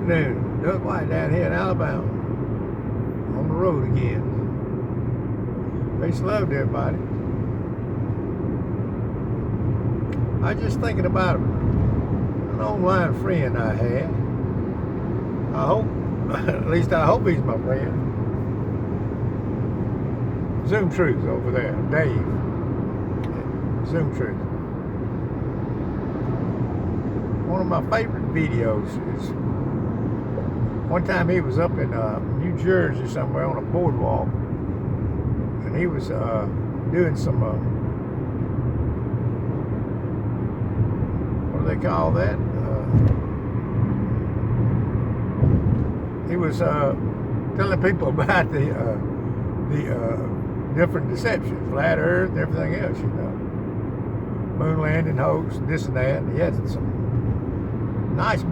afternoon. Doug White down here in Alabama. On the road again. Peace and love to everybody. I was just thinking about an online friend I had. I hope, at least I hope he's my friend. Zoom Truth over there, Dave. Zoom Truth. One of my favorite videos is one time he was up in New Jersey somewhere on a boardwalk, and he was doing some what do they call that? He was telling people about the different deceptions, flat Earth, and everything else, you know, moon landing hoax, this and that. And he had some nice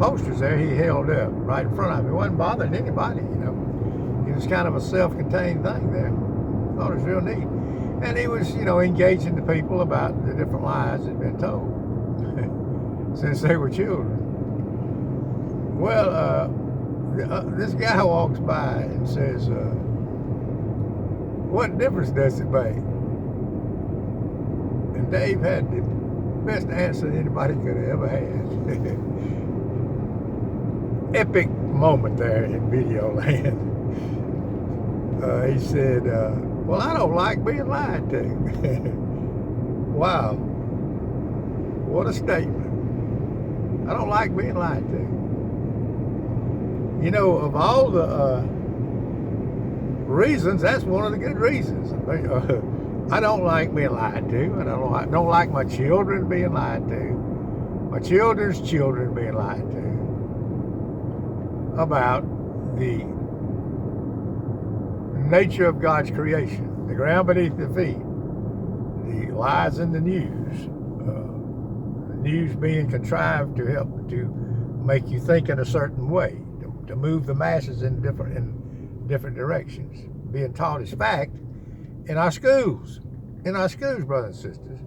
posters there he held up right in front of him. He wasn't bothering anybody, you know. He was kind of a self-contained thing there. Thought it was real neat. And he was, you know, engaging the people about the different lies that had been told since they were children. Well, this guy walks by and says, what difference does it make? And Dave had the best answer anybody could have ever had. Epic moment there in video land. He said, well, I don't like being lied to. Wow. What a statement. I don't like being lied to. You know, of all the reasons, that's one of the good reasons. I don't like being lied to. I don't like my children being lied to. My children's children being lied to about the nature of God's creation, the ground beneath their feet, the lies in the news being contrived to help to make you think in a certain way, to move the masses in different directions, being taught as fact in our schools, brothers and sisters.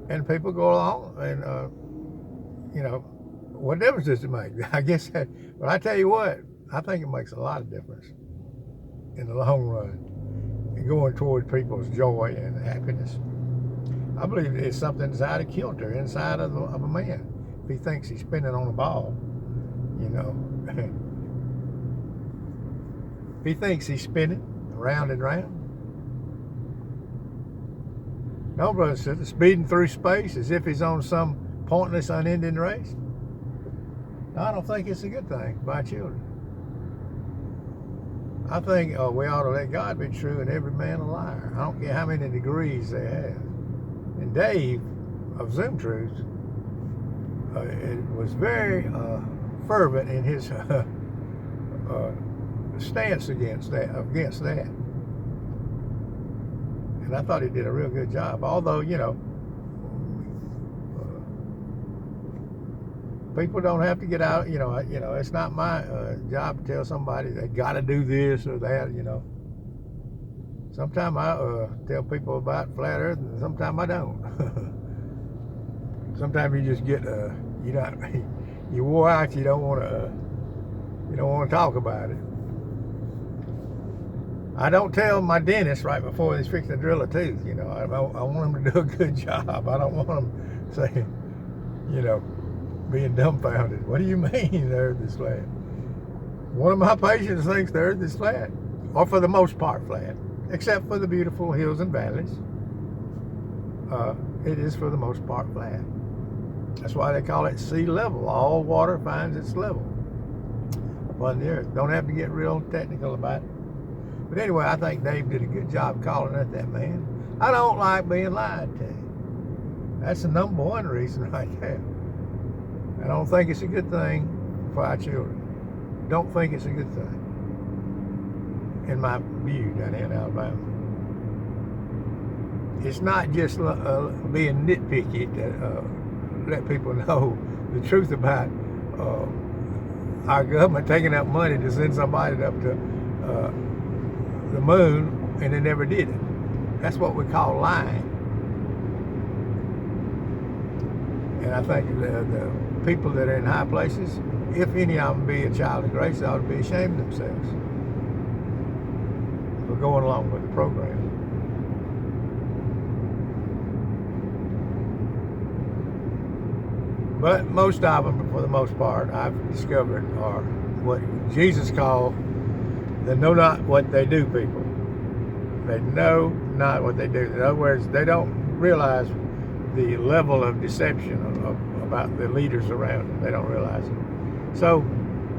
And people go along and, you know, what difference does it make? I guess that, but I tell you what, I think it makes a lot of difference in the long run and going toward people's joy and happiness. I believe it's something that's out of kilter inside of a man. If he thinks he's spinning on a ball, you know. If he thinks he's spinning round and round. No, brother and sister, speeding through space as if he's on some pointless, unending race. No, I don't think it's a good thing for our children. I think we ought to let God be true and every man a liar. I don't care how many degrees they have. And Dave of Zoom Truth was very fervent in his stance against that. And I thought he did a real good job. Although, you know, people don't have to get out. You know, it's not my job to tell somebody they got to do this or that. You know, sometimes I tell people about flat Earth, and sometimes I don't. Sometimes you just get you wore out. You don't want to talk about it. I don't tell my dentist right before he's fixing to drill a tooth. You know, I want him to do a good job. I don't want him saying, you know, being dumbfounded. What do you mean the Earth is flat? One of my patients thinks the Earth is flat, or for the most part flat, except for the beautiful hills and valleys. It is for the most part flat. That's why they call it sea level. All water finds its level upon the Earth. Don't have to get real technical about it. But anyway, I think Dave did a good job calling it that, man. I don't like being lied to. That's the number one reason right there. I don't think it's a good thing for our children. Don't think it's a good thing, in my view, down here in Alabama. It's not just being nitpicky to let people know the truth about our government taking out money to send somebody up to the moon, and they never did it. That's what we call lying. And I think the people that are in high places, if any of them be a child of grace, ought to be ashamed of themselves for going along with the program. But most of them, for the most part, I've discovered are what Jesus called the know not what they do people. They know not what they do. In other words, they don't realize the level of deception about the leaders around them. They don't realize it. So,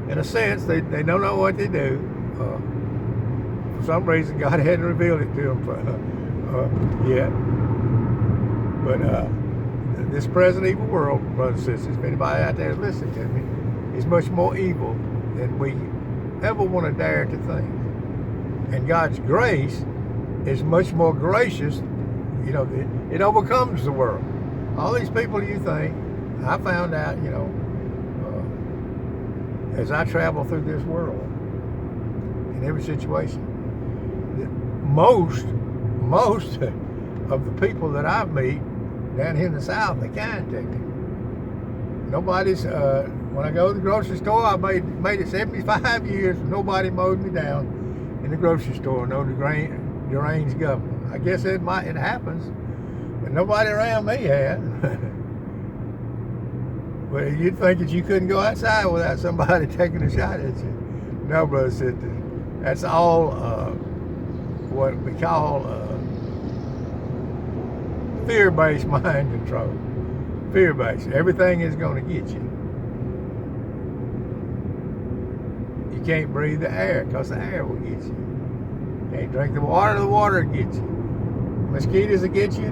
in a sense, they don't know what they do. For some reason, God hadn't revealed it to them yet. But this present evil world, brothers and sisters, if anybody out there listening to me, is much more evil than we ever want to dare to think. And God's grace is much more gracious. You know, it overcomes the world. All these people you think, I found out, you know, as I travel through this world, in every situation, that most of the people that I meet down here in the South, they kind to me. Nobody's, when I go to the grocery store, I made it 75 years, nobody mowed me down in the grocery store, no deranged government. I guess it happens, but nobody around me had. Well, you'd think that you couldn't go outside without somebody taking a shot at you. No, brother, sister, that's all what we call fear-based mind control. Fear-based. Everything is going to get you. You can't breathe the air because the air will get you. You can't drink the water will get you. Mosquitoes will get you.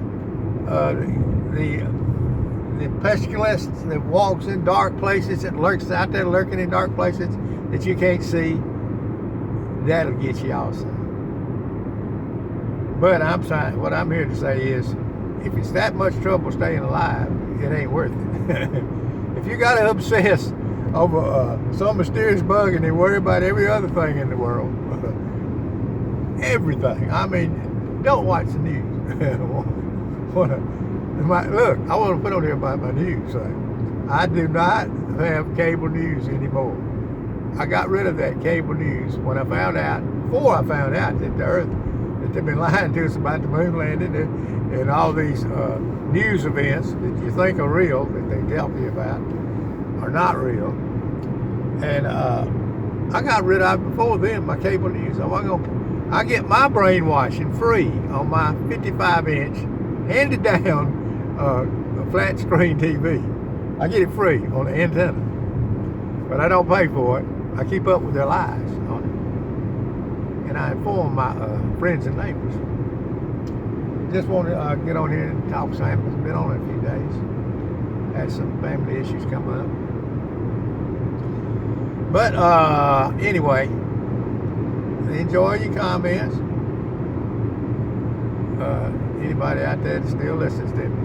The pestilence that walks in dark places, that lurks out there lurking in dark places that you can't see, that'll get you also. But what I'm here to say is, if it's that much trouble staying alive, it ain't worth it. If you got to obsess over some mysterious bug and then worry about every other thing in the world, everything. I mean, don't watch the news. Look, I want to put on here about my news. I do not have cable news anymore. I got rid of that cable news before I found out that the Earth, that they've been lying to us about the moon landing and all these news events that you think are real, that they tell you about, are not real. And I got rid of it before then, my cable news. I get my brainwashing free on my 55-inch, handed down flat screen TV. I get it free on the antenna, but I don't pay for it. I keep up with their lies on it, and I inform my friends and neighbors. Just want to get on here and talk. Sam has been on it a few days. Had some family issues come up, but anyway, enjoy your comments. Anybody out there that still listens to me.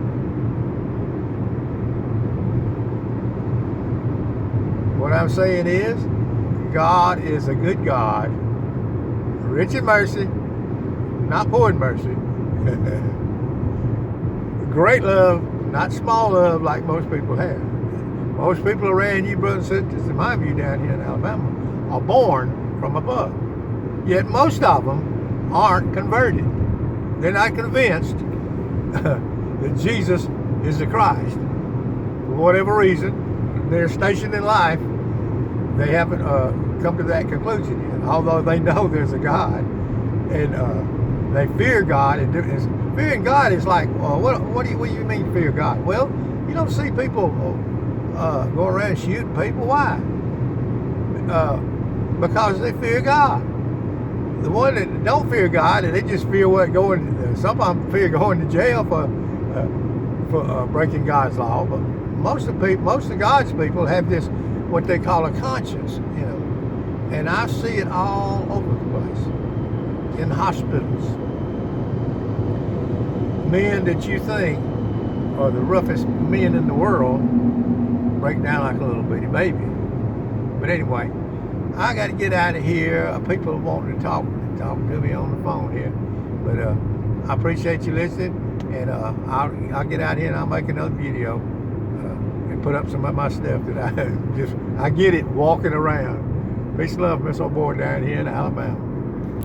What I'm saying is, God is a good God, rich in mercy, not poor in mercy. Great love, not small love like most people have. Most people around you, brothers and sisters, in my view down here in Alabama, are born from above. Yet most of them aren't converted. They're not convinced that Jesus is the Christ. For whatever reason, they're stationed in life, they haven't come to that conclusion yet. Although they know there's a God, and they fear God. And fearing God is like, what do you mean fear God? Well, you don't see people go around shooting people. Why? Because they fear God. The one that don't fear God, and they just fear some of them fear going to jail for breaking God's law. But most of God's people have this, what they call a conscience, you know. And I see it all over the place. In hospitals. Men that you think are the roughest men in the world break down like a little bitty baby. But anyway, I got to get out of here. People wanting to talk to me on the phone here. But I appreciate you listening, and I'll get out here and I'll make another video. put up some of my stuff that I get it walking around. Peace and love, Miss Old Boy down here in Alabama.